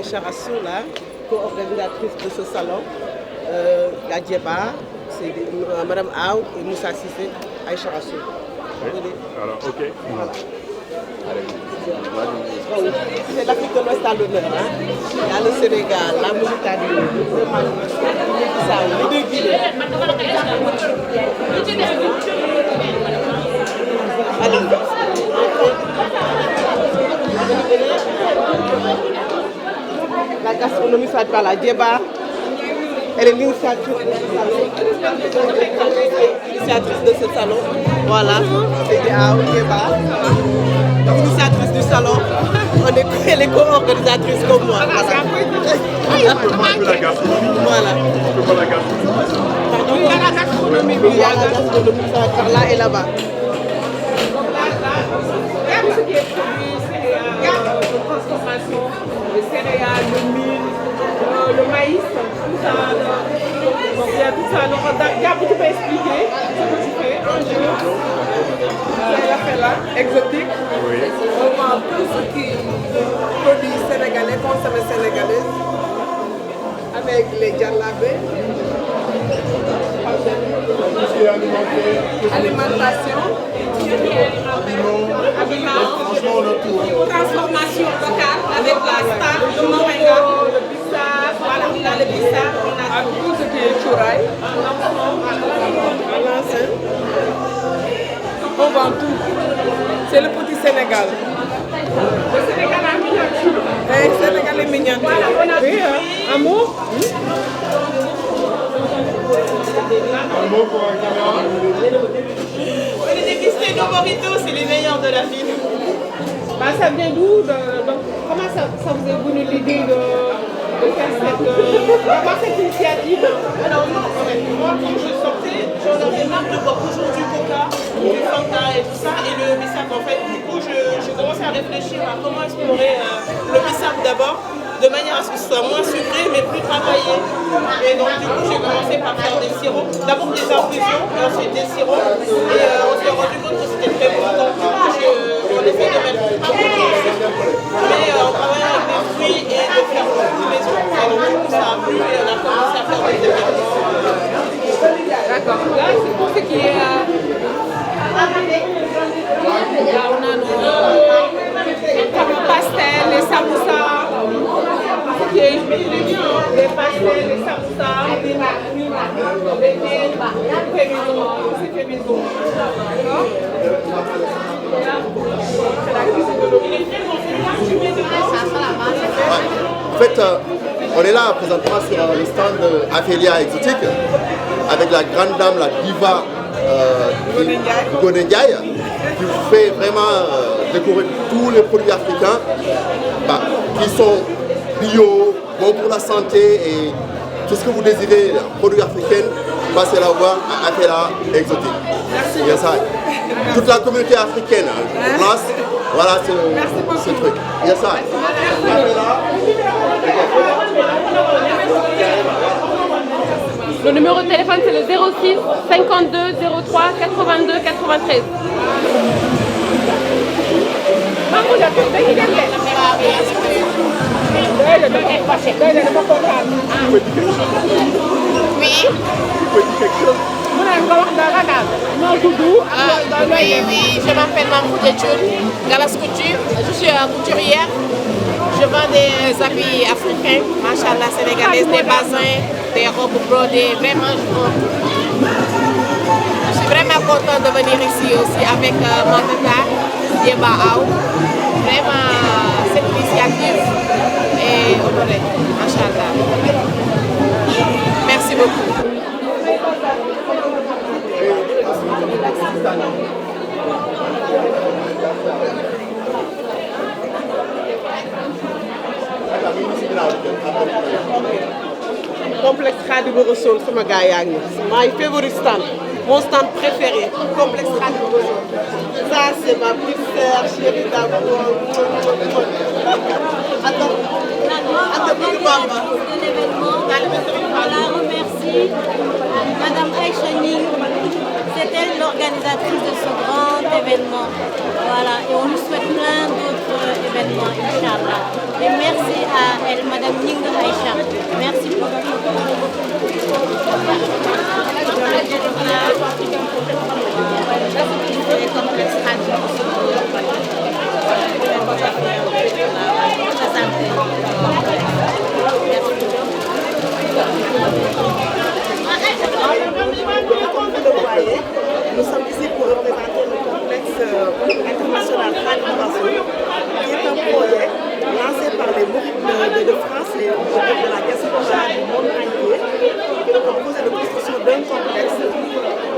Aïcha Rassou, là, co-organisatrice de ce salon. La Djeba, c'est Madame Aou et Moussa Sissé, Aïcha Rassou. Oui. Alors, ok. Voilà. C'est l'Afrique de l'Ouest à l'honneur. Hein. Il y a le Sénégal, la Mauritanie, le Mali, les deux Guinées. Allez. La gastronomie soit par la Djeba. Elle est l'initiatrice de ce salon. Voilà, c'est Aou Djeba. Initiatrice du salon, elle est co-organisatrice comme moi. Voilà. Voilà. Pardon, il y a la gastronomie, ça va par là et là-bas. Il y a de transformation, les céréales, le mil, le maïs, tout ça. Donc il y a tout ça. Donc Gabou, tu peux expliquer ce que tu fais, un jeu. Là, exotique. Oui. On vend tout ce qui est produits sénégalais, consommés sénégalais, avec les djallabés. Alimentation. Transformation locale avec la star, le moringa, le bissap, voilà, on a le bissap, on a tout ce qui est chouraï, on vend tout. C'est le petit Sénégal. Le Sénégal en miniature. Le Sénégal est miniature. Voilà, on a fait un mot. Un mot pour un caméra. Les dégustés nos moritos, c'est les meilleurs de la ville. Bah, ça vient d'où comment ça vous est venu l'idée de faire d'avoir cette initiative? Alors moi, quand je sortais, j'en avais marre de boire toujours du coca, du fanta et tout ça, et le bissap en fait. Du coup, je commençais à réfléchir à comment explorer le bissap d'abord, de manière à ce que ce soit moins sucré, mais plus travaillé. Et donc du coup, j'ai commencé par faire des sirops, d'abord des infusions, et ensuite des sirops, et on s'est rendu compte que c'était très bon. Donc du coup, on essaie de mettre un peu de sucre, mais en travaillant avec des fruits et de faire beaucoup maison. Et donc du coup, ça a plu et on a commencé à faire des événements. D'accord. Là, c'est pour ce qui est... Là, on a nos pastels, les samoussas, les pastels, les samoussas, les c'est fait maison. D'accord. En fait, on est là présentement sur le stand Aphelia Exotique avec la grande dame, la diva Ngoné Ndiaye, qui vous fait vraiment découvrir tous les produits africains qui sont bio, bons pour la santé et tout ce que vous désirez, produits africains, passez la voir à Aphelia Exotique. Merci. Yes, toute la communauté africaine, place, voilà ce truc. Yes, Le numéro de téléphone c'est le 06 52 03 82 93. Oui. Oui, je m'appelle Mamou Djetchoul, Galas Couture. Je suis couturière. Je vends des habits africains, machallah, sénégalaises, des bazins, des robes brodées. Vraiment, je suis vraiment contente de venir ici aussi avec mon tata, Djeba Aou. Vraiment, cette initiative est honorée, machallah. Merci beaucoup. Complexe Khadimou Rassoul, sama gars yaa ngi my favorite stand, mon stand préféré, complexe Khadimou Rassoul. Ça c'est ma petite sœur chérie d'amour. Attends, maman. De l'événement, on la remercie, Madame Aïcha Ning, c'est elle l'organisatrice de ce grand événement. Voilà, et on lui souhaite plein d'autres événement, Inch'Allah. Et merci à elle, Madame Ninga Aïcha. Merci beaucoup. Nous sommes ici pour représenter le complexe international Khadim Rassoul, qui est un projet lancé par les mourides de France et de la diaspora du monde entier, qui est composé de construction d'un complexe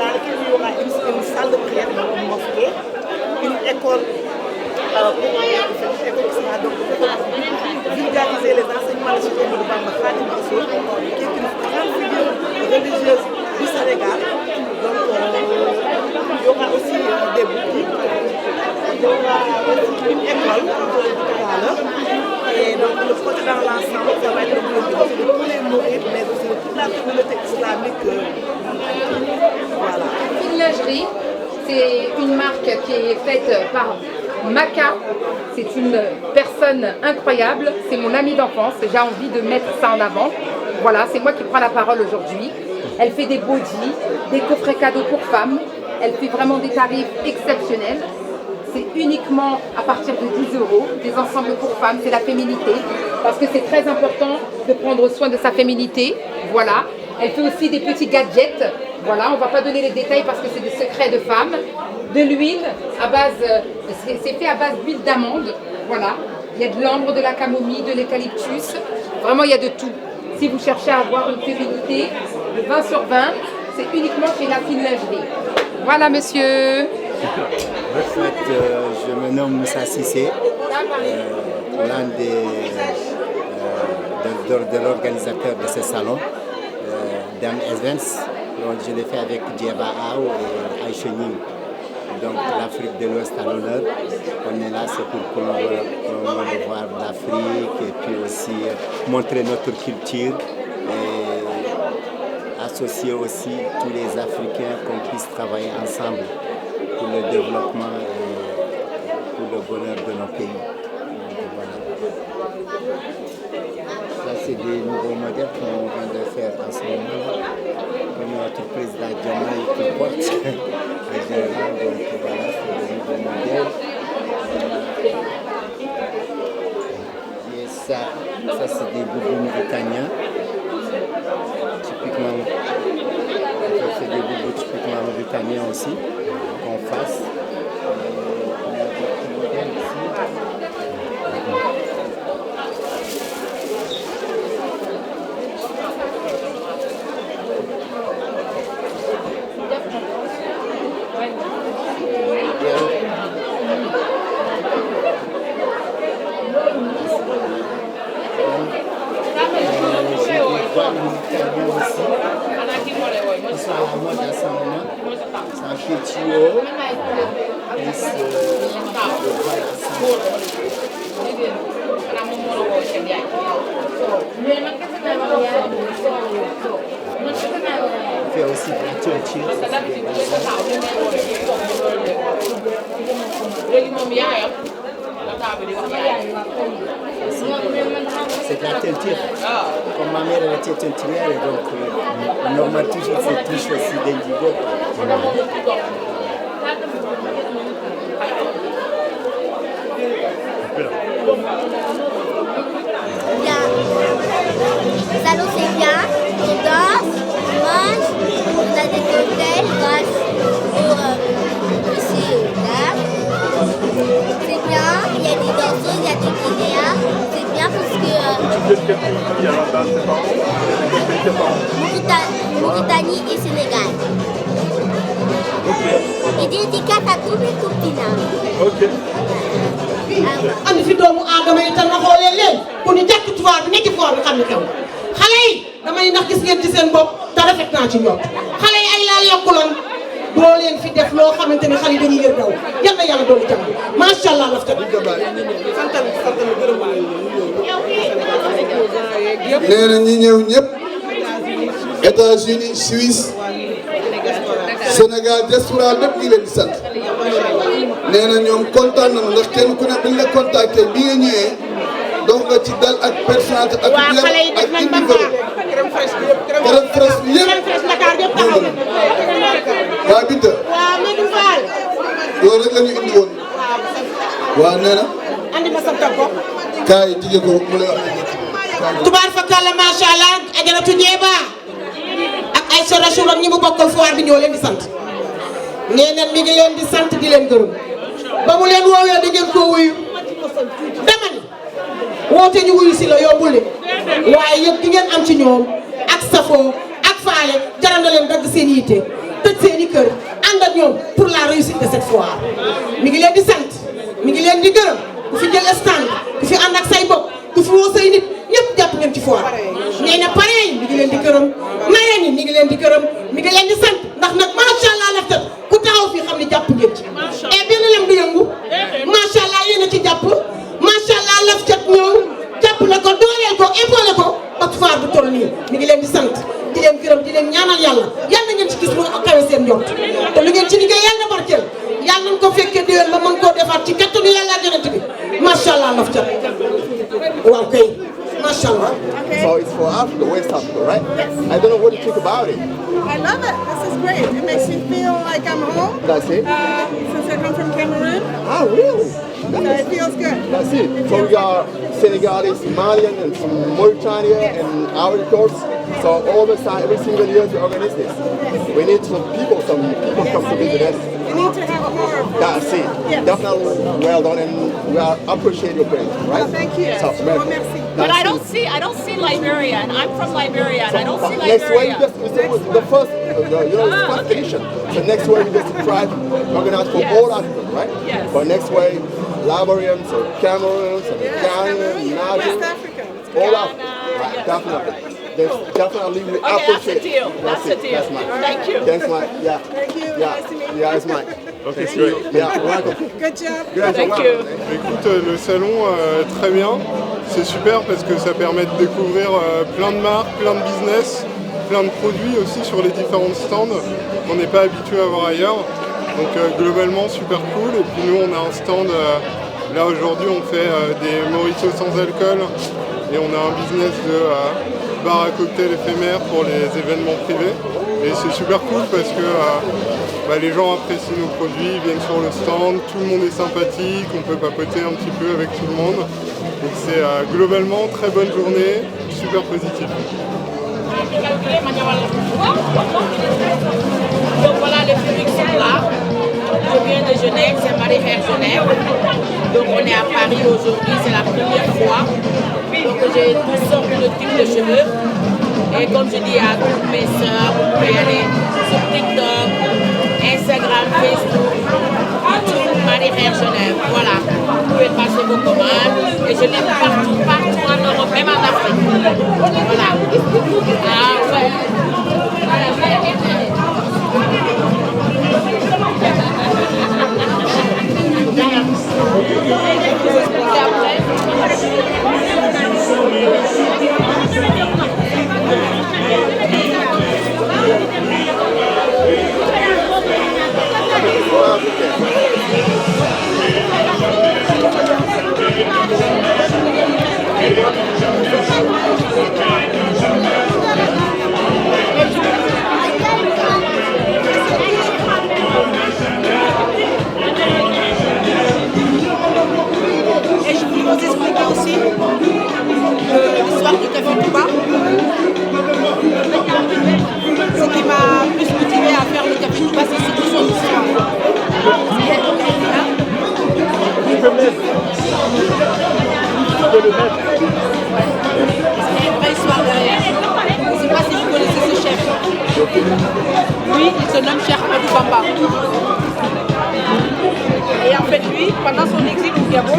dans lequel il y aura une salle de prière, une mosquée, une école qui sera donc vulgariser les enseignements de Cheikh Ahmadou Bamba Khadim Rassoul, qui est une grande figure religieuse du Sénégal. Donc, il y aura aussi des boutiques, il y aura aussi une école, tout à l'heure. Et donc, le projet dans l'ensemble, ça va être le projet de tous les mourides, mais aussi de toute la communauté islamique. Voilà. Une lingerie, c'est une marque qui est faite par Maka. C'est une personne incroyable, c'est mon amie d'enfance, j'ai envie de mettre ça en avant. Voilà, c'est moi qui prends la parole aujourd'hui. Elle fait des bodys, des coffrets cadeaux pour femmes. Elle fait vraiment des tarifs exceptionnels. C'est uniquement à partir de 10 €, des ensembles pour femmes, c'est la féminité. Parce que c'est très important de prendre soin de sa féminité. Voilà. Elle fait aussi des petits gadgets. Voilà, on ne va pas donner les détails parce que c'est des secrets de femmes. De l'huile à base, c'est fait à base d'huile d'amande. Voilà. Il y a de l'ambre, de la camomille, de l'eucalyptus. Vraiment, il y a de tout. Si vous cherchez à avoir une féminité de 20 sur 20, c'est uniquement chez La Fine Lingerie. Voilà, monsieur. En fait, je me nomme Moussa Sissé, l'un de l'organisateur de ce salon, Dame Events. Donc, je l'ai fait avec Djeba Aou et Aïchening. Donc l'Afrique de l'Ouest à l'honneur. On est là, c'est pour promouvoir l'Afrique et puis aussi montrer notre culture et associer aussi tous les Africains qu'on puisse travailler ensemble pour le développement et pour le bonheur de nos pays. Donc, voilà. Ça, c'est des nouveaux modèles qu'on vient de faire en ce moment, comme notre président Djamai qui porte en général. Donc voilà, c'est des nouveaux modèles. Et ça c'est des boubous mauritaniens. Typiquement, c'est des boubous typiquement mauritaniens aussi, qu'on fasse. On a des petits modèles ici. C'est un petit haut, on fait aussi de la toiture. C'est de la teinture. Comme ma mère elle était teinturière, et donc on normal toujours cette touche aussi d'indigo. Bien. Le salon c'est bien, on danse, on mange, on a des cocktails grâce au là. C'est bien, il y a des danseuses, il y a des guinéens, c'est bien parce que Mauritanie et Sénégal. Et dédicace à tous mes copines. Ok. am fi doomu aadama yi tam na xoolee leen ku ñu jàkk ci foire bi nekk ci foire bi xam ne xew xale yi damay ndax gis ngeen ci seen bopp te rafet naa ci ñoom xale yi ay laal yokkuloon doo leen fi def loo xamante ne xale yi dañuy yër daw yal na yàlla doolu jàmm macha allah laf tamit nee na ñi ñëw ñëpp États-Unis Suisse Sénégal diaspora lépp ñi leen di sant nee na ñoom kontaan nañu ndax kenn ku ne bi la contacté bi nga ñëwee dox nga ci dal ak personnalité ak waa xale yi def nañ ba baax crème fraîche bi yëpp Dakar yëpp taxaw na waa Binta waaw Madou Fall loolu rek la ñu indi woon waa nee na andi ma sa tàggo kaay jigéen ko mu lay wax tubaar fakalla macha allah ajaratu Jeeba ak ay Rasoul ak ñi mu bokkal foire bi ñoo leen di sant nee na mi ngi leen di sant di leen gërëm ba mu leen woowee da ngeen koo wuyu dama ni woote ñu wuyu si la yombul de waaye yëpp di ngeen am ci ñoom ak safoo ak faale jaral na leen dagg seen yitte tëj seen i kër ànd ak ñoom pour la réussite de cette foire mi ngi leen di sant mi ngi leen di gërëm ku fi jël stand ku fi ànd ak say bopp ku fi woo say nit ñëpp jàpp ngeen ci foire nee na pare mi ngi leen di gërëm marraine yi mi ngi leen di gërëm mi ngi leen di sant ndax nag macha allah la tët ku taxaw fii xam ne jàpp ngeen ci et benn lem du yëngu macha allah yéen a ci jàpp macha allah laf cat ñëw jàppale ko dooleel ko épaulé ko ba foire bu toll nii mi ngi leen di sant di leen gërëm di leen ñaanal yàlla yàlla ngeen ci gis lu kawe seen njort te lu ngeen ci liggéey yàlla barkeel yàlla nañ ko fekkee déwén ba mën koo defaat ci kattanu yàlla ak yonent bi macha allah laf cat waaw kay macha allah. So it's for Africa, West Africa, right? Yes. I don't know what you think about it. I love it. This is great. It makes me feel like I'm home. That's it. Since I come from Cameroon. Oh, really? So it feels good. That's it. So we are Senegalese, Malian, and from Mauritania, and Ivory Coast. So all the time, every single year we organize this. We need some people come to visit us. We need to have more of this. That's it. Yes. Definitely well done, and we appreciate your presence, right? Oh, thank you. So, Well, merci. But I don't see Liberia, and I'm from Liberia, and I don't see next way, Liberia. the first, the first edition. So next way, we just try to organize for all Africa, right? Yes. But next way, Liberians, or Cameroons, or Ghana, Niger, all Africa. Right, definitely. There's definitely we Okay, appreciate. that's a deal. That's a deal. That's mine. Thank you. Thanks, Mike. Yeah. Thank you. Yeah. Nice to meet you. Yeah, it's Mike. Okay, c'est great. Yeah, welcome. Good job. Great, Thank welcome. you. Écoute, le salon, très bien. C'est super parce que ça permet de découvrir plein de marques, plein de business, plein de produits aussi sur les différents stands qu'on n'est pas habitué à voir ailleurs. Donc globalement, super cool. Et puis nous, on a un stand, là aujourd'hui, on fait des mojitos sans alcool et on a un business de bar à cocktail éphémère pour les événements privés. Et c'est super cool parce que les gens apprécient nos produits, ils viennent sur le stand, tout le monde est sympathique, on peut papoter un petit peu avec tout le monde. Donc c'est globalement très bonne journée, super positif. Donc voilà, les publics sont là. Je viens de Genève, c'est Marie-Frère Genève. Donc on est à Paris aujourd'hui, c'est la première fois. Donc j'ai toutes sortes de types de cheveux. Et comme je dis à toutes mes soeurs, vous pouvez aller sur TikTok, Instagram, Facebook, YouTube, Marie-Frère Genève. Voilà, vous pouvez passer vos commandes. Et je l'ai partout en Europe, même en Afrique. Voilà. Ah ouais. Et je voulais vous expliquer aussi l'histoire du Café Touba. Ce qui m'a plus motivé à faire le Café Touba, c'est surtout son histoire. Tu peux mettre. Il y a une vraie histoire derrière. Je ne sais pas si vous connaissez ce chef. Lui, il se nomme Cheikh Ahmadou Bamba. Et en fait, lui, pendant son exil au Gabon,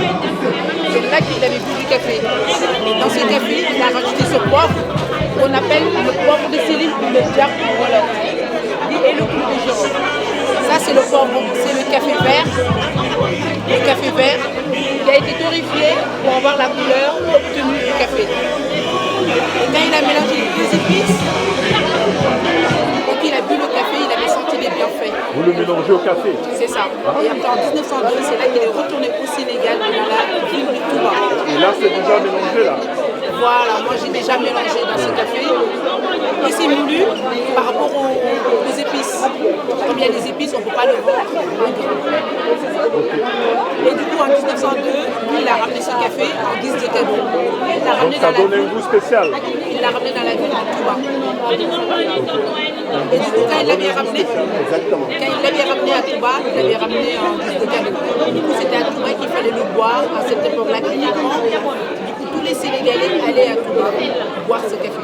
c'est là qu'il avait bu du café. Et dans ce café, il a rajouté ce poivre qu'on appelle le poivre de Céline ou le diable en Wolof. Et le clou de Géron. Ça, c'est le poivre, c'est le café vert. Le café vert qui a été torréfié pour avoir la couleur obtenue du café. Et quand il a mélangé les deux épices, quand il a bu le café, il avait senti les ayant fait. Vous le mélangez au café? C'est ça. Et après en 1902, c'est là qu'il est retourné au Sénégal, dans la ville de Touba. Et là, c'est déjà mélangé là? Voilà, moi j'ai déjà mélangé dans ce café. Et c'est moulu par rapport aux épices. Comme il y a des épices, on ne peut pas le vendre. Et du coup, en 1902, lui, il a ramené ce café en guise de cadeau. Donc ça donne un goût spécial. Il l'a ramené dans la ville de Touba. Et du coup, quand il l'avait ramené, à Touba, il l'avait ramené en guise de cadeau. Et du coup, c'était à Touba qu'il fallait le boire à cette époque-là. Du coup, tous les Sénégalais allaient à Touba boire ce café.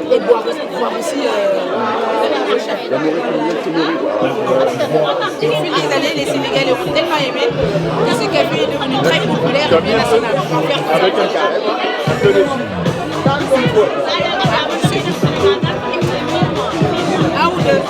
Et boire aussi La nourriture qui nourrit. Au fil des années, les Sénégalais ont tellement aimé que ce café est devenu très populaire et bien national. Avec un carré. Un ou deux.